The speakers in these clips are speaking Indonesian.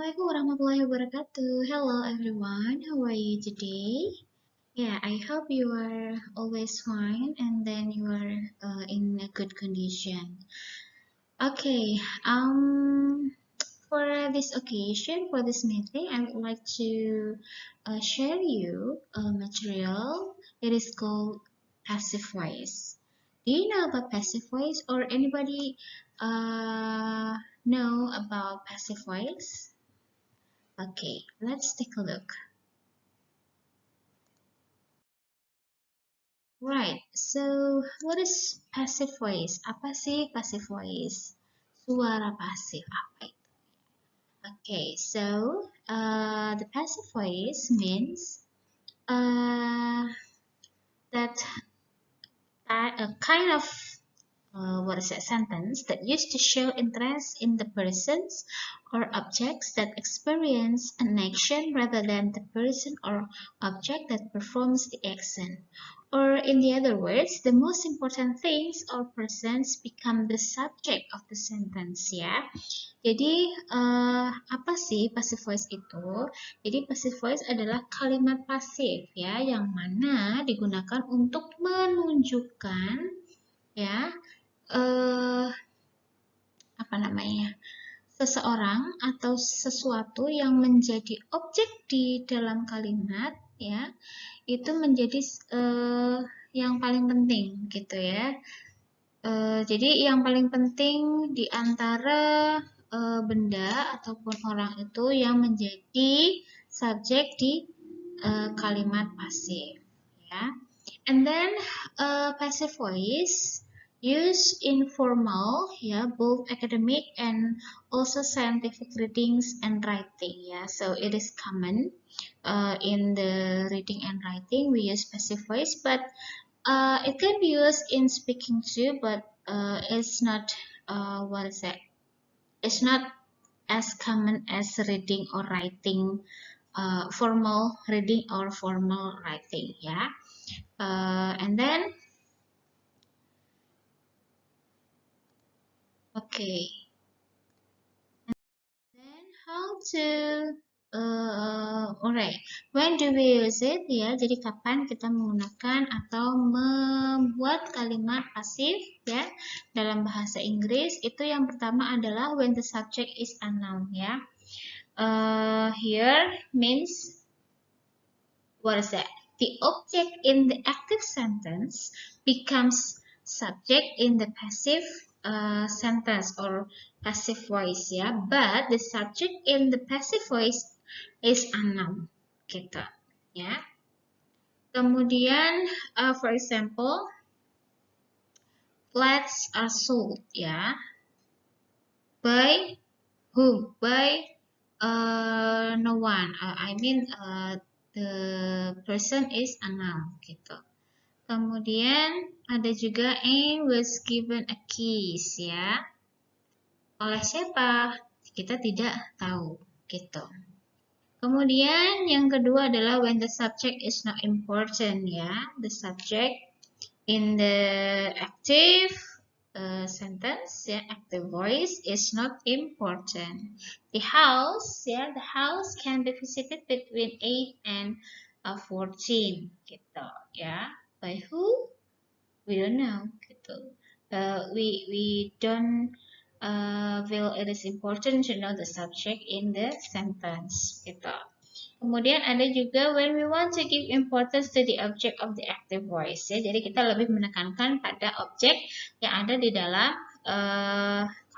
Assalamualaikum warahmatullahi wabarakatuh. Hello everyone, how are you today? Yeah, I hope you are always fine and then you are in a good condition. Okay, for this occasion, for this meeting, I would like to share you a material. It is called passive voice. Do you know about passive voice or anybody know about passive voice? Okay, let's take a look. Right, so what is passive voice? Apa sih passive voice? Suara pasif apa itu? Okay, so the passive voice means that a kind of what is that sentence that used to show interest in the persons or objects that experience an action rather than the person or object that performs the action. Or in the other words, the most important things or persons become the subject of the sentence ya. Jadi apa sih passive voice itu? Jadi passive voice adalah kalimat pasif ya yang mana digunakan untuk menunjukkan ya apa namanya seseorang atau sesuatu yang menjadi objek di dalam kalimat ya itu menjadi yang paling penting gitu ya. Jadi yang paling penting di antara benda ataupun orang itu yang menjadi subjek di kalimat pasif ya. And then passive voice used in formal, both academic and also scientific readings and writing. So it is common in the reading and writing we use passive voice, but it can be used in speaking too, but it's not It's not as common as reading or writing, formal reading or formal writing. And then okay, then how to alright, when do we use it ya? Jadi kapan kita menggunakan atau membuat kalimat pasif ya dalam bahasa Inggris? Itu yang pertama adalah when the subject is unknown ya. Here means what is that? The object in the active sentence becomes subject in the passive sentence or passive voice ya, but the subject in the passive voice is unknown gitu ya. Kemudian for example, flats are sold ya. By whom? By no one. I mean the person is unknown gitu. Kemudian ada juga Anne was given a keys ya. Oleh siapa? Kita tidak tahu gitu. Kemudian yang kedua adalah when the subject is not important ya. The subject in the active sentence ya, active voice is not important. The house can be visited between 8 and 14 gitu ya. By who? We don't know gitu. We don't feel it is important to know the subject in the sentence gitu. Kemudian ada juga when we want to give importance to the object of the active voice ya. Jadi kita lebih menekankan pada objek yang ada di dalam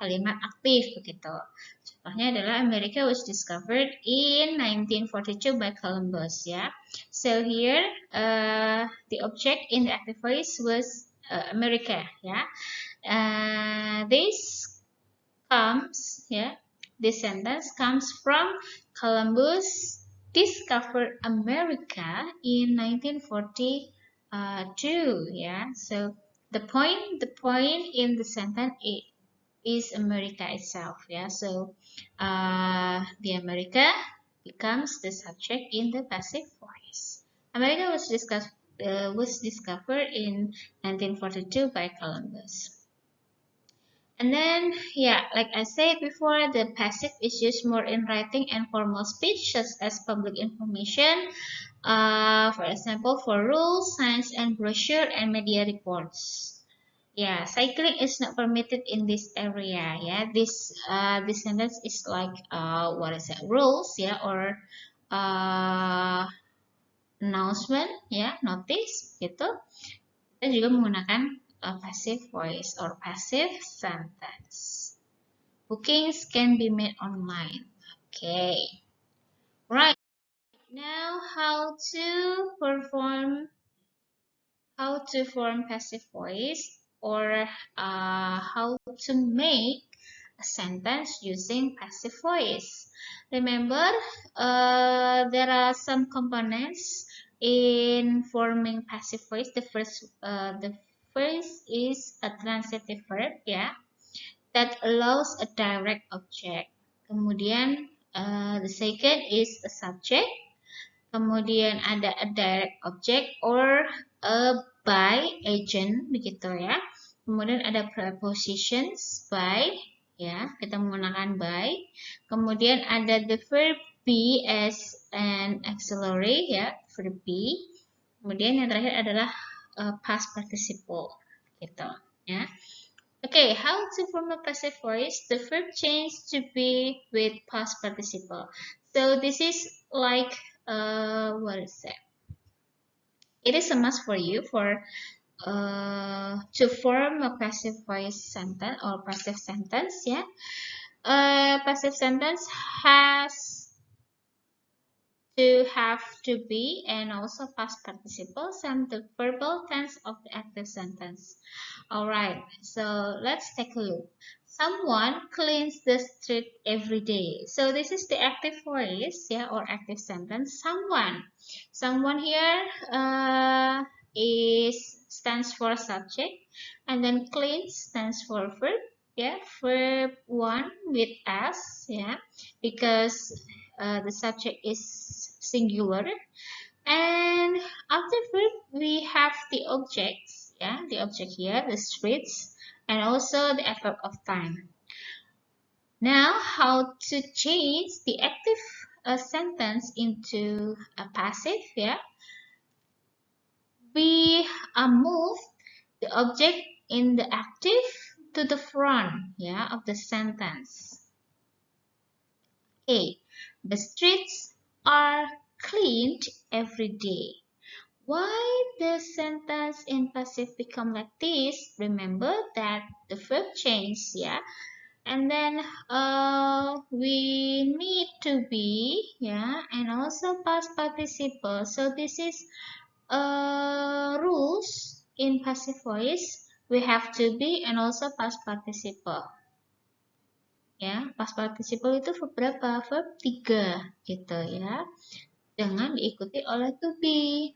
kalimat aktif begitu. Contohnya adalah America was discovered in 1942 by Columbus ya. So here the object in the active voice was America ya. This sentence comes from Columbus discovered America in 1942 ya. So the point in the sentence is America itself ya. So the America becomes the subject in the passive voice. America was discovered in 1942 by Columbus. And then, yeah, like I said before, the passive is used more in writing and formal speech, such as public information, for example, for rules, signs, and brochure, and media reports. Yeah, cycling is not permitted in this area. Yeah, this sentence is like what is it? Rules, yeah, or announcement, ya, notice, gitu. Kita juga menggunakan passive voice or passive sentence. Bookings can be made online. Okay, right. Now, how to form passive voice, or how to make a sentence using passive voice. Remember, there are some components in forming passive voice. The first is a transitive verb, yeah, that allows a direct object. Kemudian, the second is a subject. Kemudian ada a direct object or a by agent, begitu ya. Kemudian ada prepositions by, ya, kita menggunakan by. Kemudian ada the verb be as an auxiliary, ya, verb be. Kemudian yang terakhir adalah past participle, gitu ya. Okay, how to form a passive voice? The verb change to be with past participle. So this is like what is that? It is a must for you to form a passive voice sentence or passive sentence. Yeah, passive sentence has to have to be and also past participles and the verbal tense of the active sentence. Alright, so let's take a look. Someone cleans the street every day. So this is the active voice, yeah, or active sentence. Someone. Someone here is stands for subject, and then cleans stands for verb. Yeah, verb one with s, yeah, because the subject is singular. And after verb, we have the objects, yeah, the object here, the streets, and also the adverb of time. Now, how to change the active sentence into a passive, yeah? We move the object in the active to the front, yeah, of the sentence. Okay, the streets are cleaned every day. Why the sentence in passive become like this? Remember that the verb change, yeah, and then we need to be, yeah, and also past participle. So this is rules in passive voice. We have to be and also past participle. Ya, past participle itu verb berapa? Verb 3 gitu ya. Dengan diikuti oleh to be.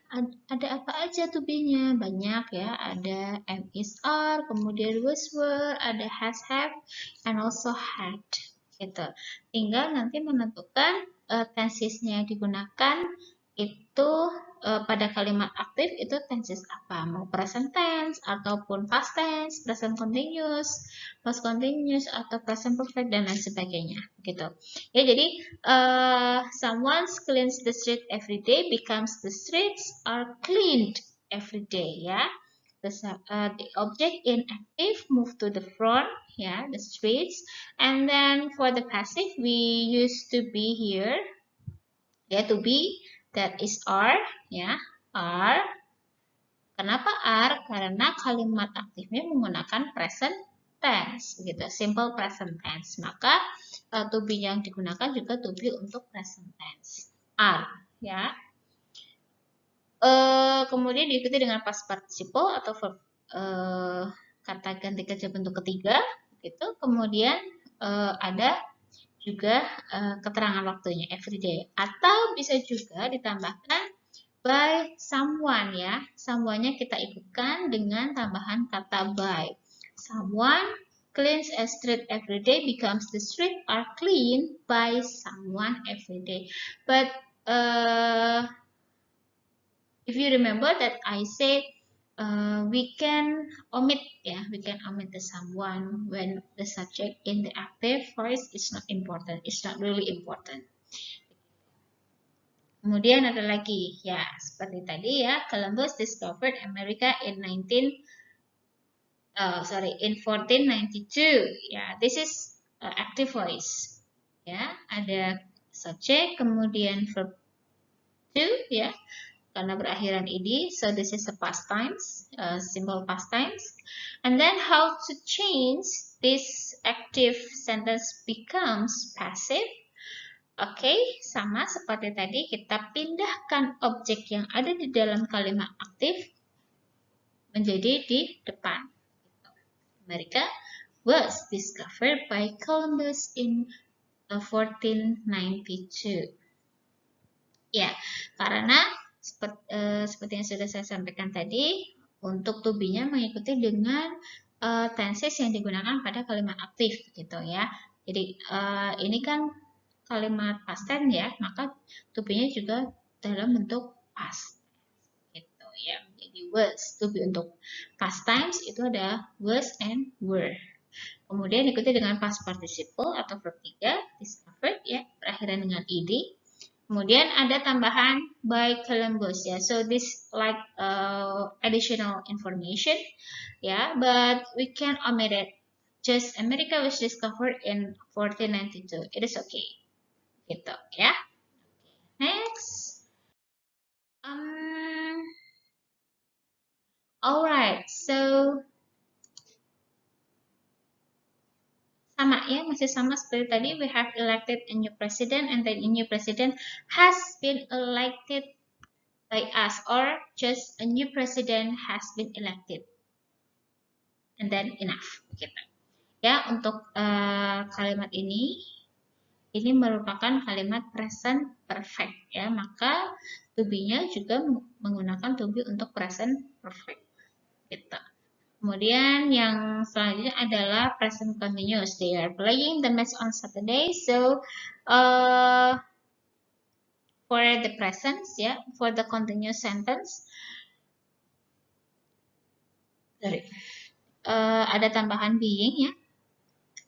Ada apa aja to be-nya? Banyak ya. Ada am, is, are, kemudian was, were, ada has, have, and also had. Gitu. Tinggal nanti menentukan tensesnya yang digunakan itu pada kalimat aktif itu tenses apa? Mau present tense ataupun past tense, present continuous, past continuous atau present perfect dan lain sebagainya. Gitu. Ya, jadi someone cleans the street every day becomes the streets are cleaned every day, ya. The object in active move to the front, ya, the streets. And then for the passive we use to be here, ya, to be, that is are, ya, are. Kenapa are? Karena kalimat aktifnya menggunakan present tense, gitu, simple present tense. Maka to be yang digunakan juga to be untuk present tense. Are, ya. Kemudian diikuti dengan past participle atau verb kata ganti kerja bentuk ketiga, gitu. Kemudian ada juga keterangan waktunya everyday, atau bisa juga ditambahkan by someone, ya. Someone-nya kita ikutkan dengan tambahan kata by. Someone cleans a street every day becomes the street are cleaned by someone every day. But if you remember that I said we can omit, we can omit the someone when the subject in the active voice is not important, it's not really important. Kemudian ada lagi, ya seperti tadi ya, Columbus discovered America in 1492. Ya, this is active voice. Ya, ada subject, kemudian verb to, ya, karena berakhiran ed. So this is a past tense, simple past tense. And then how to change this active sentence becomes passive. Oke, sama seperti tadi, kita pindahkan objek yang ada di dalam kalimat aktif menjadi di depan. America was discovered by Columbus in 1492. Ya, karena seperti yang sudah saya sampaikan tadi, untuk to be-nya mengikuti dengan tenses yang digunakan pada kalimat aktif gitu ya. Jadi ini kan kalimat past tense ya, maka to be-nya juga dalam bentuk past gitu ya. Jadi was, to be untuk past times itu ada was and were. Kemudian ikuti dengan past participle atau verb 3, discovered ya, berakhiran dengan ed. Kemudian ada tambahan by Columbus ya. So this like additional information ya, but we can omit it. Just America was discovered in 1492. It is okay. Gitu ya. Next. Alright. So sama ya, masih sama seperti tadi. We have elected a new president and then a new president has been elected by us, or just a new president has been elected. And then enough. Gitu. Ya, untuk kalimat ini merupakan kalimat present perfect ya, maka to be-nya juga menggunakan to be untuk present perfect. Gitu. Kemudian yang selanjutnya adalah present continuous. They are playing the match on Saturday. So for the present ya, for the continuous sentence, ada tambahan being ya.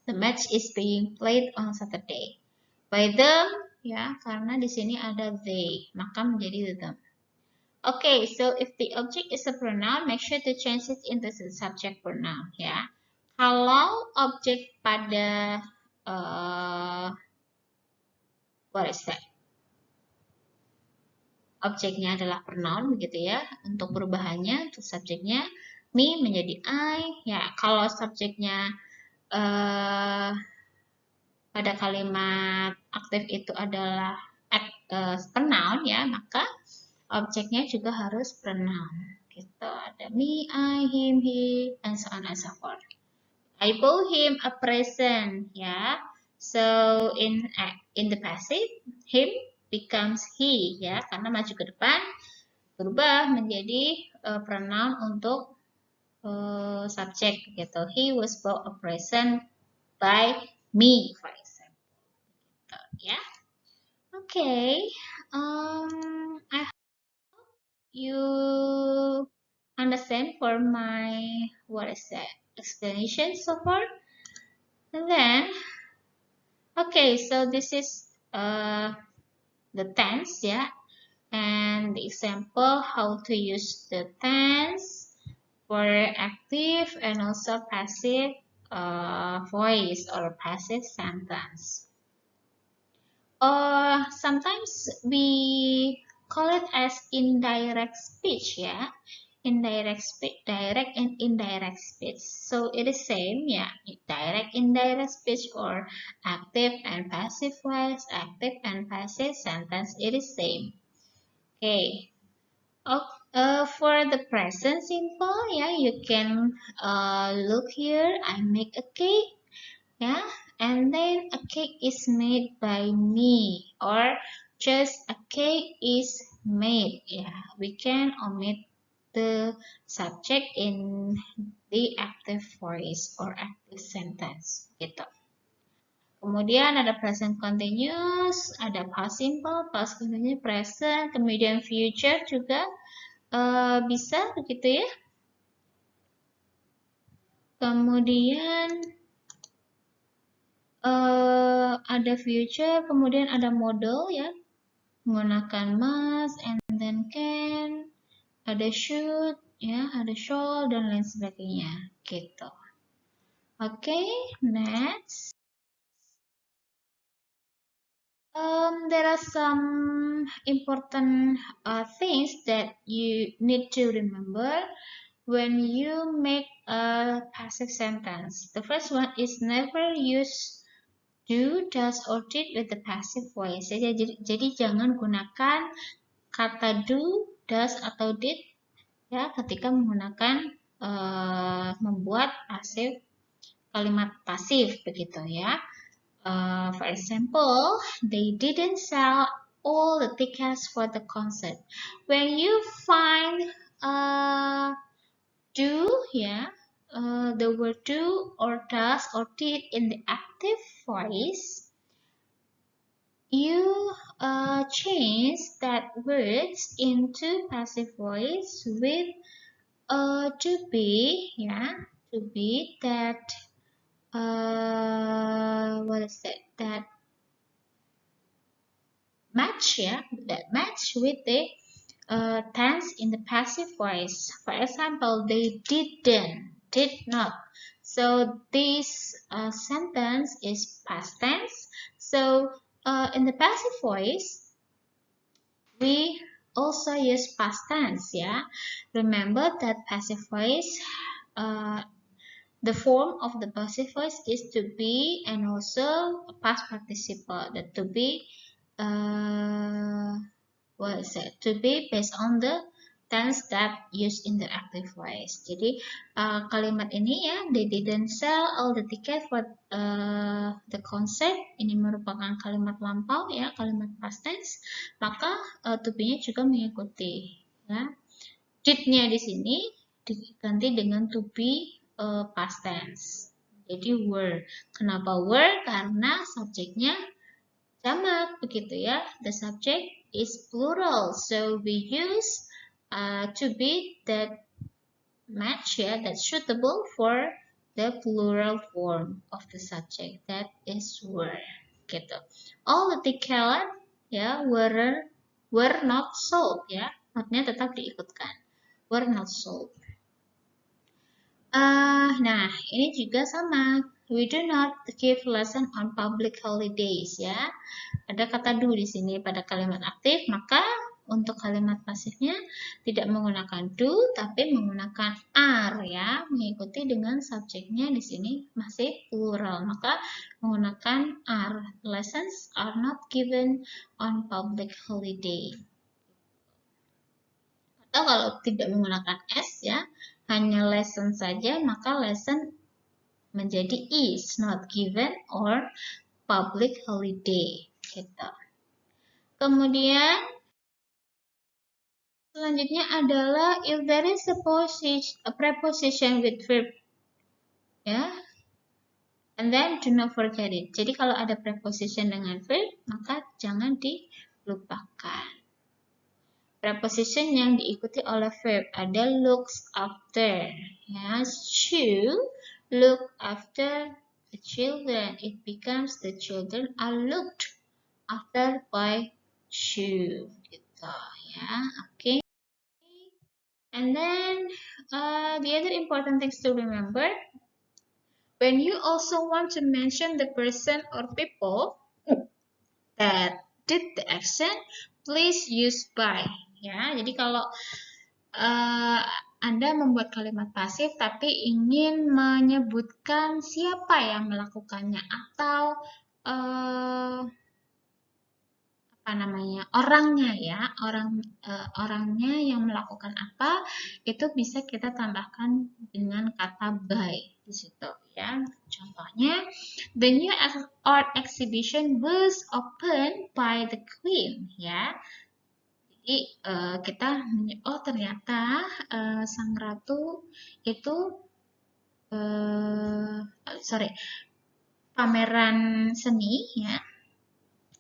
The match is being played on Saturday. By them ya, karena di sini ada they, maka menjadi them. Okay, so if the object is a pronoun, make sure to change it into the subject pronoun ya. Kalau objek pada what is that? Objeknya adalah pronoun begitu ya. Untuk perubahannya untuk subjeknya me menjadi I ya. Kalau subjeknya pada kalimat aktif itu adalah pronoun ya, maka objeknya juga harus pronoun. Gitu. Ada me, I, him, he, and so on and so forth. I bought him a present ya. So in the passive, him becomes he ya, karena maju ke depan berubah menjadi pronoun untuk subjek gitu. He was bought a present by me, for example. Gitu, ya. Okay. I hope you understand for my explanation so far. And then, okay, so this is the tense, yeah, and the example how to use the tense for active and also passive voice or passive sentence. Or sometimes we call it as indirect speech, yeah. Indirect speech, direct and indirect speech. So it is same, yeah. Direct, indirect speech, or active and passive voice, active and passive sentence. It is same. Okay. For the present simple, yeah, you can look here. I make a cake, yeah, and then a cake is made by me, or just a cake is made. Yeah, we can omit the subject in the active voice or active sentence gitu. Kemudian ada present continuous, ada past simple, past continuous, present, kemudian future juga bisa begitu ya. kemudian ada future, kemudian ada model ya, menggunakan must, and then can, ada should, ya, ada shall, dan lain sebagainya, gitu. Oke, next. There are some important things that you need to remember when you make a passive sentence. The first one is never use do, does, or did with the passive voice. Jadi jangan gunakan kata do, does, atau did ya ketika menggunakan membuat pasif, kalimat pasif begitu ya. For example, they didn't sell all the tickets for the concert. When you find do ya, the word do or does or did in the active voice, you change that words into passive voice with to be, yeah, to be that what is that? That match, yeah, that match with the tense in the passive voice. For example, they didn't, did not. So this sentence is past tense. So in the passive voice, we also use past tense, yeah. Remember that passive voice, the form of the passive voice is to be and also past participle. The to be, what is it? To be based on the tense that used in the active voice. Jadi kalimat ini ya, they didn't sell all the ticket for the concert. Ini merupakan kalimat lampau ya, kalimat past tense. Maka to be-nya juga mengikuti. Ya. Did-nya di sini diganti dengan to be past tense. Jadi were. Kenapa were? Karena subjeknya jamak begitu ya. The subject is plural, so we use to be that match ya, that's suitable for the plural form of the subject, that is were. Gitu. All the ticket ya were not sold ya. Notnya tetap diikutkan. Were not sold. Nah, ini juga sama. We do not give lesson on public holidays ya. Ada kata do di sini pada kalimat aktif, maka untuk kalimat pasifnya tidak menggunakan do tapi menggunakan are ya, mengikuti dengan subjeknya di sini masih plural, maka menggunakan are. Lessons are not given on public holiday. Atau kalau tidak menggunakan s ya, hanya lesson saja, maka lesson menjadi is not given or public holiday gitu. Kemudian selanjutnya adalah if there is a preposition with verb ya, and then do not forget it. Jadi kalau ada preposition dengan verb, maka jangan dilupakan. Preposition yang diikuti oleh verb ada looks after ya, should look after the children. It becomes the children are looked after by should gitu ya. Oke. And then the other important things to remember, when you also want to mention the person or people that did the action, please use by ya. Jadi kalau Anda membuat kalimat pasif tapi ingin menyebutkan siapa yang melakukannya atau orangnya ya, orangnya yang melakukan apa, itu bisa kita tambahkan dengan kata by di situ ya. Contohnya, the new art exhibition was opened by the queen ya. Jadi kita ternyata sang ratu itu pameran seni ya.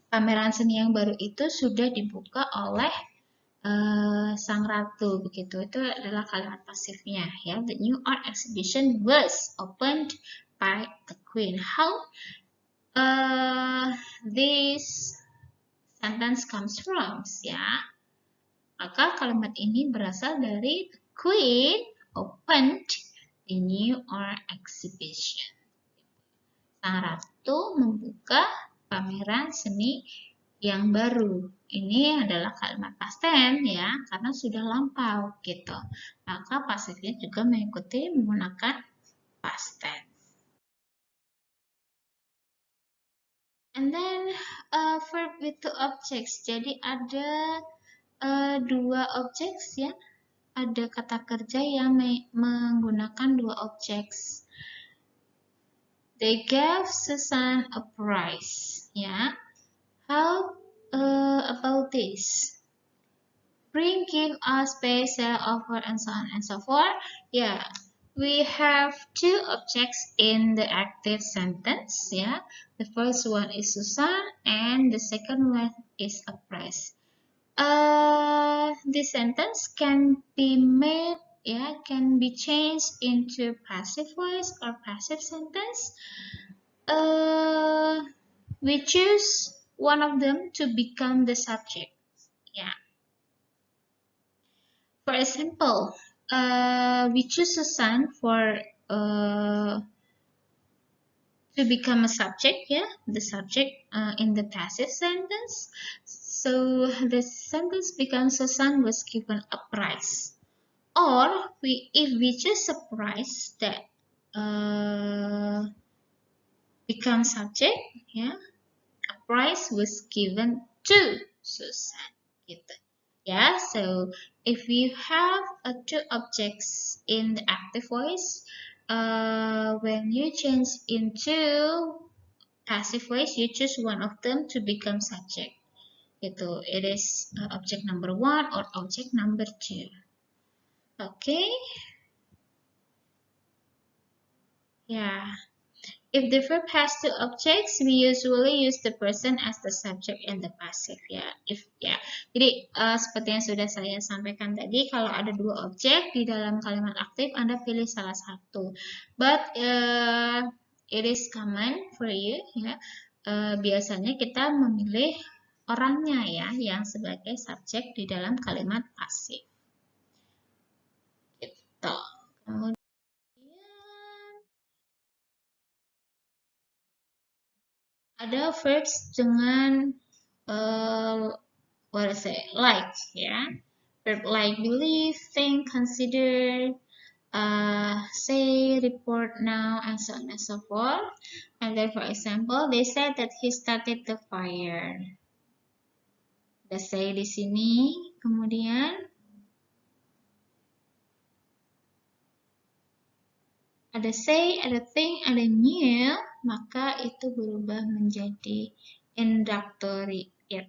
Pameran seni yang baru itu sudah dibuka oleh sang ratu begitu. Itu adalah kalimat pasifnya ya. The new art exhibition was opened by the queen. How this sentence comes from ya? Maka kalimat ini berasal dari the queen opened the new art exhibition. Sang ratu membuka pameran seni yang baru. Ini adalah kalimat past tense ya, karena sudah lampau gitu. Maka pasifnya juga mengikuti menggunakan past tense. And then verb with two objects. Jadi ada dua objek ya. Ada kata kerja yang menggunakan dua objek. They gave Susan a prize. Ya. How about this? Bring, give, us, pay, sell, offer, and so on and so forth. Yeah, we have two objects in the active sentence. Yeah, the first one is Susan, and the second one is a prize. This sentence can be made, can be changed into passive voice or passive sentence. We choose one of them to become the subject. Yeah. For example, we choose Susan for to become a subject. Yeah, the subject in the passive sentence. So the sentence becomes Susan was given a prize. Or if we choose a prize that become subject, yeah, a prize was given to Susan. Gitu. Yeah, so if we have two objects in the active voice, when you change into passive voice, you choose one of them to become subject. Gitu. It is object number 1 or object number 2. Okay. Yeah. If the verb has two objects, we usually use the person as the subject and the passive ya. Jadi seperti yang sudah saya sampaikan tadi, kalau ada dua objek di dalam kalimat aktif, Anda pilih salah satu. But it is common for you ya. Biasanya kita memilih orangnya ya, yang sebagai subjek di dalam kalimat pasif. Gitu. Kemudian ada verbs dengan what I say, like, yeah. Verb like believe, think, consider, say, report now, and so on and so forth. And then, for example, they said that he started the fire. Ada say di sini, kemudian ada say, ada think, ada knew, maka itu berubah menjadi inductory. Yep.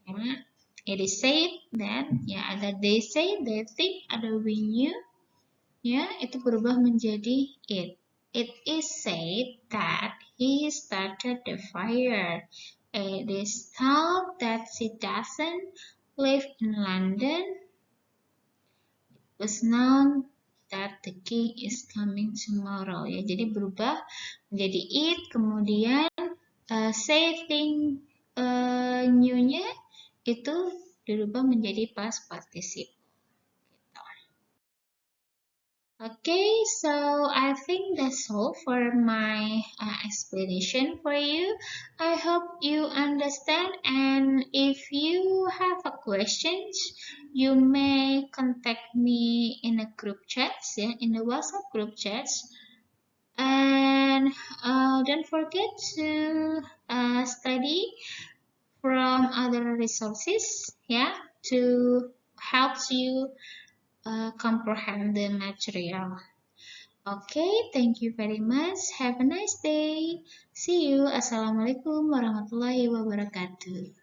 Ya. It is said that, ya ada they say, they think, ada we knew, ya itu berubah menjadi it. It is said that he started the fire. It is thought that she doesn't live in London. It was known that the king is coming tomorrow. Ya, jadi berubah menjadi it, kemudian say, think, knew-nya itu dirubah menjadi past participle. Okay, so I think that's all for my explanation for you. I hope you understand, and if you have a questions, you may contact me in a group chat, yeah, in the WhatsApp group chats. And don't forget to study from other resources, yeah, to help you comprehend the material. Okay, thank you very much. Have a nice day. See you. Assalamualaikum warahmatullahi wabarakatuh.